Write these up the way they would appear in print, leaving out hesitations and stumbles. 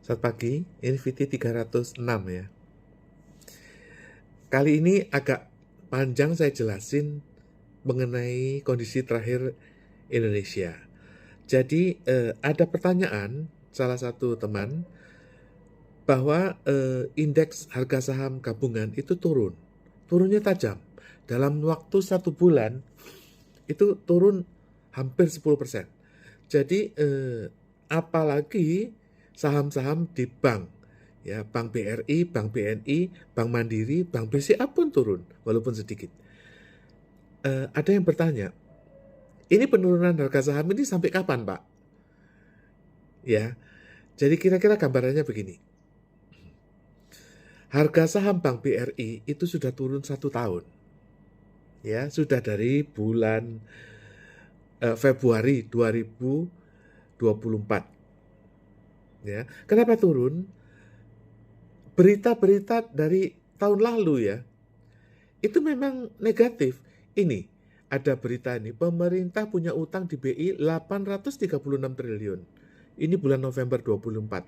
Selamat pagi, ini VT 306 ya. Kali ini agak panjang saya jelasin mengenai kondisi terakhir Indonesia. Jadi ada pertanyaan salah satu teman bahwa indeks harga saham gabungan itu turunnya tajam. Dalam waktu 1 bulan itu turun hampir 10%. Jadi apalagi saham-saham di bank, ya Bank BRI, Bank BNI, Bank Mandiri, Bank BCA pun turun walaupun sedikit. Ada yang bertanya, ini penurunan harga saham ini sampai kapan, Pak? Ya, jadi kira-kira gambarannya begini. Harga saham Bank BRI itu sudah turun 1 tahun, ya sudah dari bulan Februari 2024. Ya, kenapa turun? Berita-berita dari tahun lalu ya, itu memang negatif. Ini, ada berita ini, pemerintah punya utang di BI 836 triliun. Ini bulan November 24.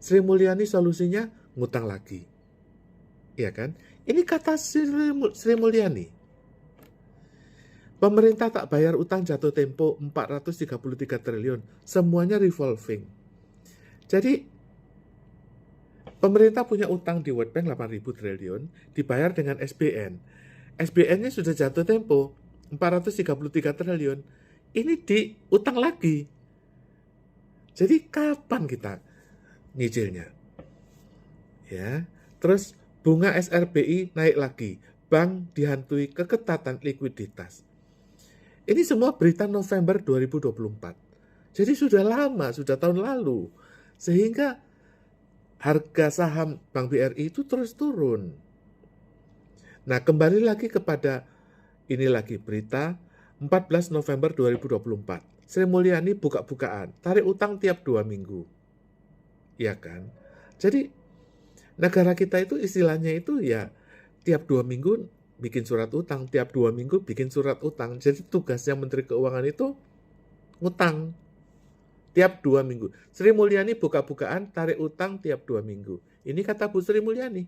Sri Mulyani solusinya ngutang lagi. Iya kan? Ini kata Sri Mulyani. Pemerintah tak bayar utang jatuh tempo 433 triliun. Semuanya revolving. Jadi, pemerintah punya utang di World Bank 8.000 triliun, dibayar dengan SBN. SBN-nya sudah jatuh tempo 433 triliun. Ini diutang lagi. Jadi kapan kita nyicilnya? Ya. Terus bunga SRBI naik lagi. Bank dihantui keketatan likuiditas. Ini semua berita November 2024. Jadi sudah lama, sudah tahun lalu. Sehingga harga saham Bank BRI itu terus turun. Nah, kembali lagi kepada ini lagi berita 14 November 2024. Sri Mulyani buka-bukaan, tarik utang tiap 2 minggu. Iya kan? Jadi negara kita itu istilahnya itu ya tiap 2 minggu bikin surat utang, tiap 2 minggu bikin surat utang. Jadi tugasnya Menteri Keuangan itu ngutang tiap 2 minggu. Sri Mulyani buka-bukaan, tarik utang tiap 2 minggu. Ini kata Bu Sri Mulyani.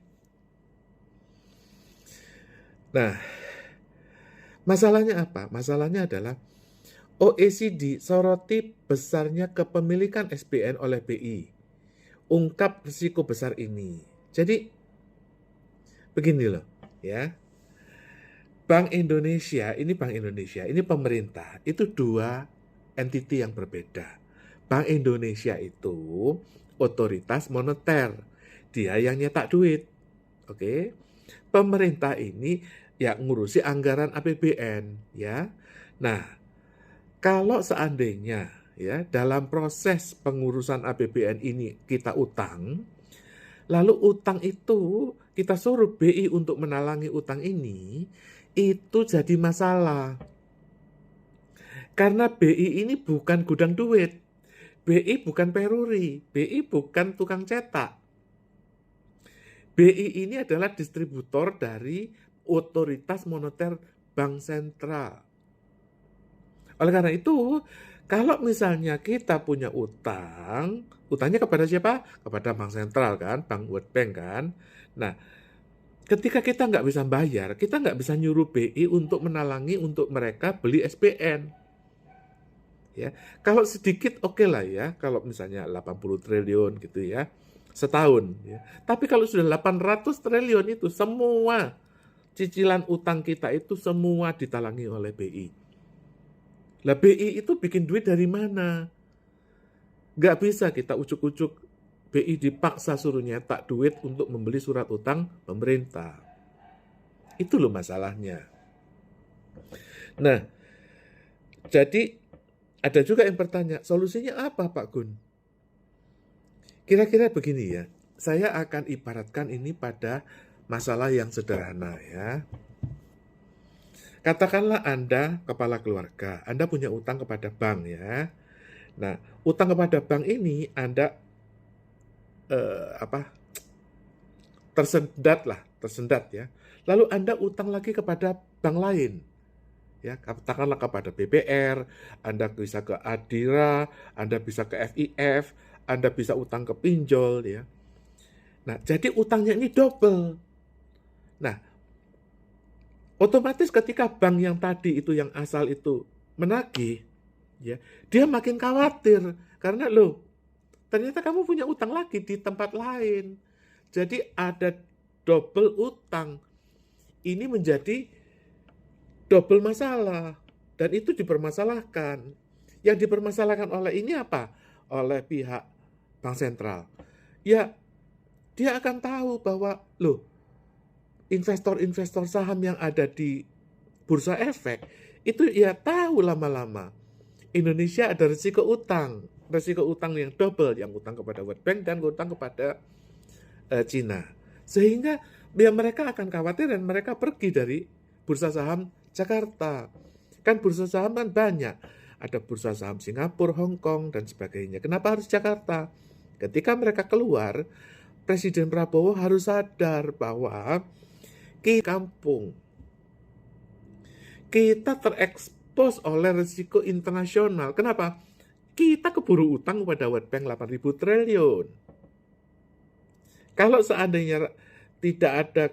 Nah, masalahnya apa? Masalahnya adalah OECD soroti besarnya kepemilikan SBN oleh BI. Ungkap risiko besar ini. Jadi, begini loh, ya. Bank Indonesia, ini pemerintah, itu dua entiti yang berbeda. Bank Indonesia itu otoritas moneter, dia yang nyetak duit, oke? Pemerintah ini ya ngurusi anggaran APBN, ya. Nah, kalau seandainya ya dalam proses pengurusan APBN ini kita utang, lalu utang itu kita suruh BI untuk menalangi utang ini, itu jadi masalah. Karena BI ini bukan gudang duit, BI bukan peruri, BI bukan tukang cetak. BI ini adalah distributor dari otoritas moneter bank sentral. Oleh karena itu, kalau misalnya kita punya utang, utangnya kepada siapa? Kepada bank sentral kan, bank World Bank kan. Nah, ketika kita nggak bisa bayar, kita nggak bisa nyuruh BI untuk menalangi untuk mereka beli SBN. Ya, kalau sedikit oke lah ya, kalau misalnya 80 triliun gitu ya, setahun. Ya. Tapi kalau sudah 800 triliun itu semua cicilan utang kita itu semua ditalangi oleh BI. Lah BI itu bikin duit dari mana? Nggak bisa kita ucuk-ucuk BI dipaksa suruh nyetak duit untuk membeli surat utang pemerintah. Itu loh masalahnya. Nah, jadi ada juga yang bertanya, solusinya apa Pak Gun? Kira-kira begini ya, saya akan ibaratkan ini pada masalah yang sederhana ya. Katakanlah Anda kepala keluarga, Anda punya utang kepada bank ya. Nah, utang kepada bank ini Anda tersendat ya. Lalu Anda utang lagi kepada bank lain. Ya, katakanlah kepada BPR, Anda bisa ke Adira, Anda bisa ke FIF, Anda bisa utang ke pinjol ya. Nah, jadi utangnya ini double. Nah, otomatis ketika bank yang tadi itu yang asal itu menagih, ya, dia makin khawatir karena ternyata kamu punya utang lagi di tempat lain. Jadi ada double utang. Ini menjadi double masalah dan itu dipermasalahkan. Yang dipermasalahkan oleh ini apa? Oleh pihak bank sentral. Ya, dia akan tahu bahwa investor-investor saham yang ada di bursa efek itu ya tahu lama-lama Indonesia ada risiko utang yang double, yang utang kepada World Bank dan utang kepada Cina, sehingga ya mereka akan khawatir dan mereka pergi dari bursa saham Jakarta. Kan bursa saham kan banyak, ada bursa saham Singapura, Hong Kong dan sebagainya. Kenapa harus Jakarta? Ketika mereka keluar, Presiden Prabowo harus sadar bahwa kampung kita terekspos oleh risiko internasional. Kenapa? Kita keburu utang kepada World Bank 8.000 triliun. Kalau seandainya tidak ada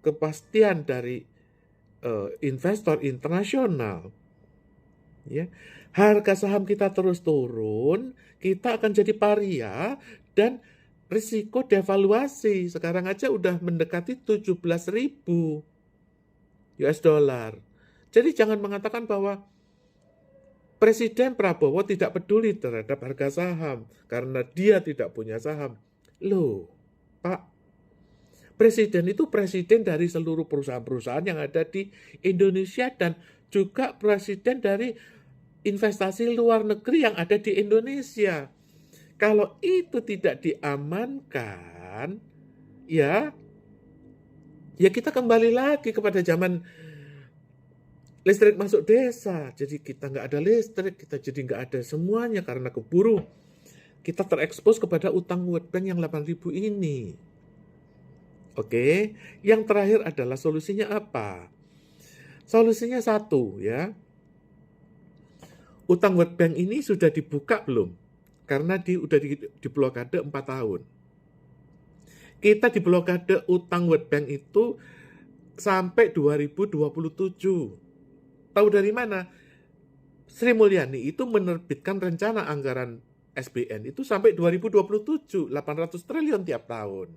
kepastian dari investor internasional, ya, harga saham kita terus turun, kita akan jadi paria dan risiko devaluasi. Sekarang aja udah mendekati 17.000 US dollar. Jadi jangan mengatakan bahwa Presiden Prabowo tidak peduli terhadap harga saham karena dia tidak punya saham. Pak, Presiden itu presiden dari seluruh perusahaan-perusahaan yang ada di Indonesia dan juga presiden dari investasi luar negeri yang ada di Indonesia. Kalau itu tidak diamankan, ya kita kembali lagi kepada zaman listrik masuk desa. Jadi kita nggak ada listrik, kita jadi nggak ada semuanya karena keburu kita terekspos kepada utang World Bank yang 8.000 ini. Oke, yang terakhir adalah solusinya apa? Solusinya satu ya. Utang World Bank ini sudah dibuka belum? Karena udah di blokade 4 tahun. Kita di blokade utang World Bank itu sampai 2027. Tahu dari mana? Sri Mulyani itu menerbitkan rencana anggaran SBN itu sampai 2027, 800 triliun tiap tahun.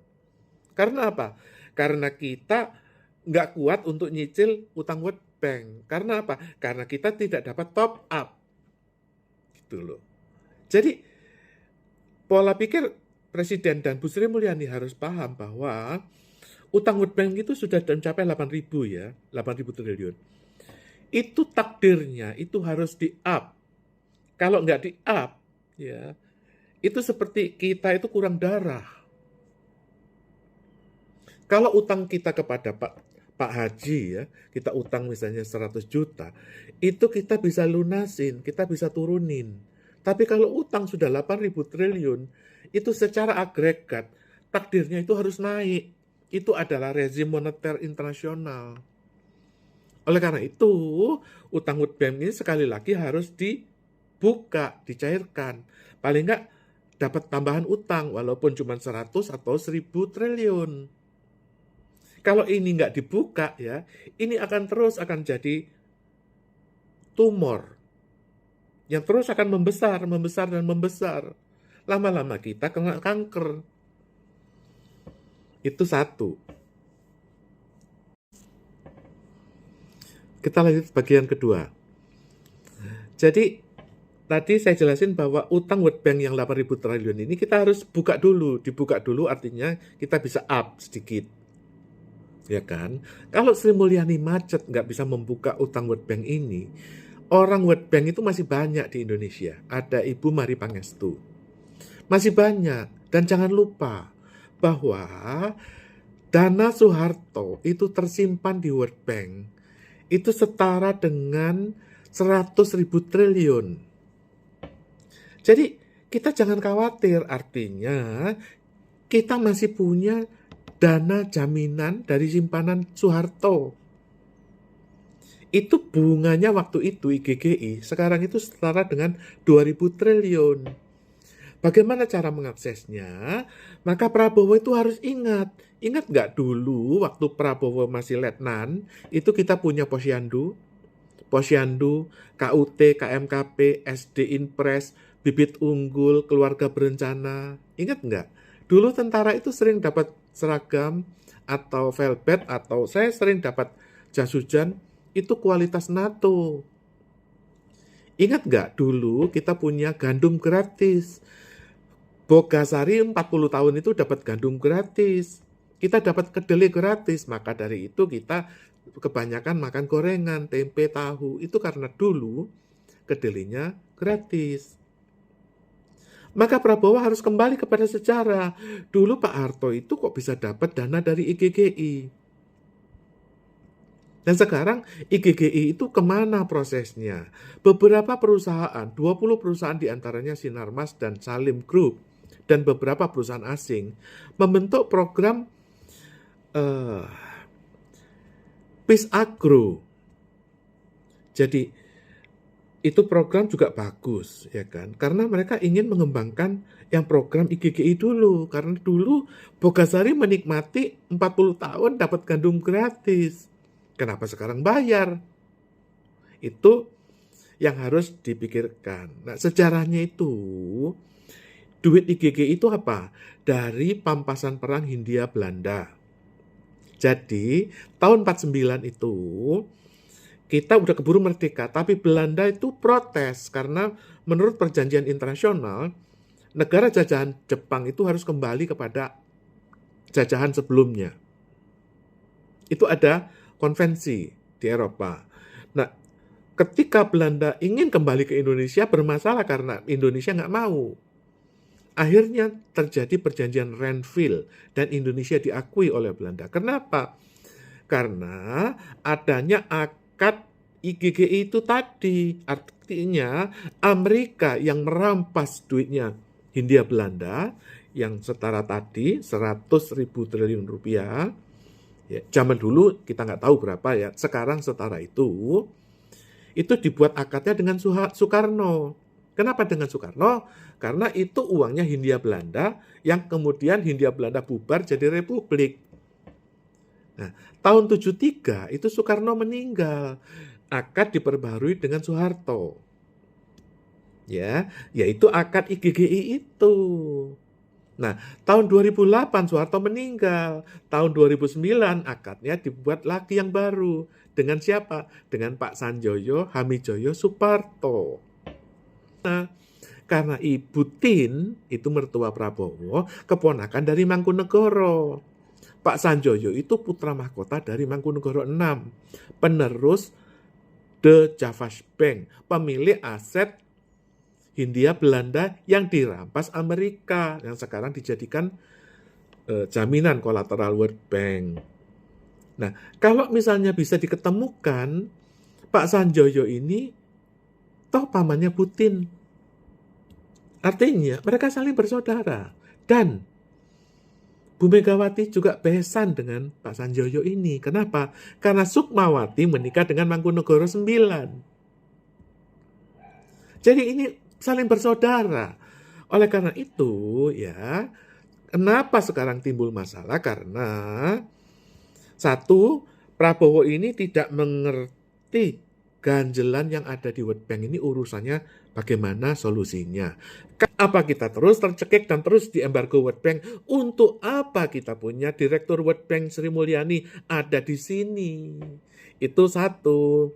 Karena apa? Karena kita nggak kuat untuk nyicil utang World Bank. Karena apa? Karena kita tidak dapat top up. Gitu loh. Jadi pola pikir Presiden dan Bu Sri Mulyani harus paham bahwa utang World Bank itu sudah mencapai 8.000 ya, 8.000 triliun. Itu takdirnya itu harus di-up. Kalau nggak di-up, ya, itu seperti kita itu kurang darah. Kalau utang kita kepada Pak Haji ya, kita utang misalnya 100 juta, itu kita bisa lunasin, kita bisa turunin. Tapi kalau utang sudah 8.000 triliun, itu secara agregat, takdirnya itu harus naik. Itu adalah rezim moneter internasional. Oleh karena itu, utang World Bank ini sekali lagi harus dibuka, dicairkan. Paling nggak dapat tambahan utang, walaupun cuma 100 atau 1.000 triliun. Kalau ini nggak dibuka ya, ini akan jadi tumor yang terus akan membesar dan membesar. Lama-lama kita kena kanker. Itu satu. Kita lanjut bagian kedua. Jadi tadi saya jelasin bahwa utang World Bank yang 8.000 triliun ini kita harus buka dulu. Dibuka dulu artinya kita bisa up sedikit. Ya kan? Kalau Sri Mulyani macet nggak bisa membuka utang World Bank ini, orang World Bank itu masih banyak di Indonesia. Ada Ibu Mari Pangestu. Masih banyak. Dan jangan lupa bahwa dana Soeharto itu tersimpan di World Bank. Itu setara dengan 100.000 triliun. Jadi kita jangan khawatir. Artinya kita masih punya dana jaminan dari simpanan Soeharto. Itu bunganya waktu itu IGGI, sekarang itu setara dengan 2.000 triliun. Bagaimana cara mengaksesnya? Maka Prabowo itu harus ingat. Ingat nggak dulu waktu Prabowo masih letnan, itu kita punya Posyandu, KUT, KMKP, SD Inpres, Bibit Unggul, Keluarga Berencana. Ingat nggak? Dulu tentara itu sering dapat seragam atau velvet, atau saya sering dapat jas hujan, itu kualitas NATO. Ingat nggak dulu kita punya gandum gratis. Bogasari 40 tahun itu dapat gandum gratis. Kita dapat kedelai gratis. Maka dari itu kita kebanyakan makan gorengan, tempe, tahu. Itu karena dulu kedelainya gratis. Maka Prabowo harus kembali kepada sejarah. Dulu Pak Harto itu kok bisa dapat dana dari IGGI. Dan sekarang IGGI itu kemana prosesnya? Beberapa perusahaan, 20 perusahaan diantaranya Sinarmas dan Salim Group, dan beberapa perusahaan asing membentuk program Peace Agro. Jadi itu program juga bagus, ya kan? Karena mereka ingin mengembangkan yang program IGGI dulu. Karena dulu Bogasari menikmati 40 tahun dapat gandum gratis. Kenapa sekarang bayar? Itu yang harus dipikirkan. Nah, sejarahnya itu, duit IGGI itu apa? Dari pampasan perang Hindia Belanda. Jadi, tahun 49 itu, kita udah keburu merdeka, tapi Belanda itu protes karena menurut perjanjian internasional, negara jajahan Jepang itu harus kembali kepada jajahan sebelumnya. Itu ada konvensi di Eropa. Nah, ketika Belanda ingin kembali ke Indonesia, bermasalah karena Indonesia nggak mau. Akhirnya terjadi perjanjian Renville dan Indonesia diakui oleh Belanda. Kenapa? Karena adanya akad IGGI itu tadi. Artinya Amerika yang merampas duitnya Hindia Belanda yang setara tadi 100.000 triliun rupiah. Ya, zaman dulu kita nggak tahu berapa ya. Sekarang setara itu dibuat akadnya dengan Soekarno. Kenapa dengan Soekarno? Karena itu uangnya Hindia Belanda yang kemudian Hindia Belanda bubar jadi republik. Nah, tahun 73 itu Soekarno meninggal. Akad diperbarui dengan Soeharto. Ya, yaitu akad IGGI itu. Nah, tahun 2008 Soeharto meninggal. Tahun 2009 akadnya dibuat lagi yang baru. Dengan siapa? Dengan Pak Sanjoyo Hamijoyo Suparto. Nah, karena Ibu Tin, itu mertua Prabowo, keponakan dari Mangkunegoro. Pak Sanjoyo itu putra mahkota dari Mangkunegoro 6. Penerus The Javas Bank, pemilik aset Hindia Belanda yang dirampas Amerika, yang sekarang dijadikan jaminan kolateral World Bank. Nah, kalau misalnya bisa diketemukan, Pak Sanjoyo ini toh pamannya Putin. Artinya mereka saling bersaudara. Dan Bu Megawati juga besan dengan Pak Sanjoyo ini. Kenapa? Karena Sukmawati menikah dengan Mangkunegoro 9. Jadi ini saling bersaudara. Oleh karena itu, ya, kenapa sekarang timbul masalah? Karena satu, Prabowo ini tidak mengerti ganjelan yang ada di World Bank ini urusannya bagaimana solusinya. Apa kita terus tercekik dan terus diembargo World Bank? Untuk apa kita punya Direktur World Bank Sri Mulyani ada di sini? Itu satu.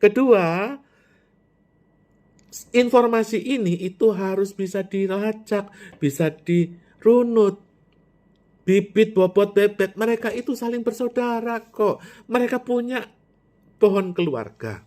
Kedua, informasi ini itu harus bisa dilacak, bisa dirunut. Bibit, bobot, bebek, mereka itu saling bersaudara kok. Mereka punya pohon keluarga.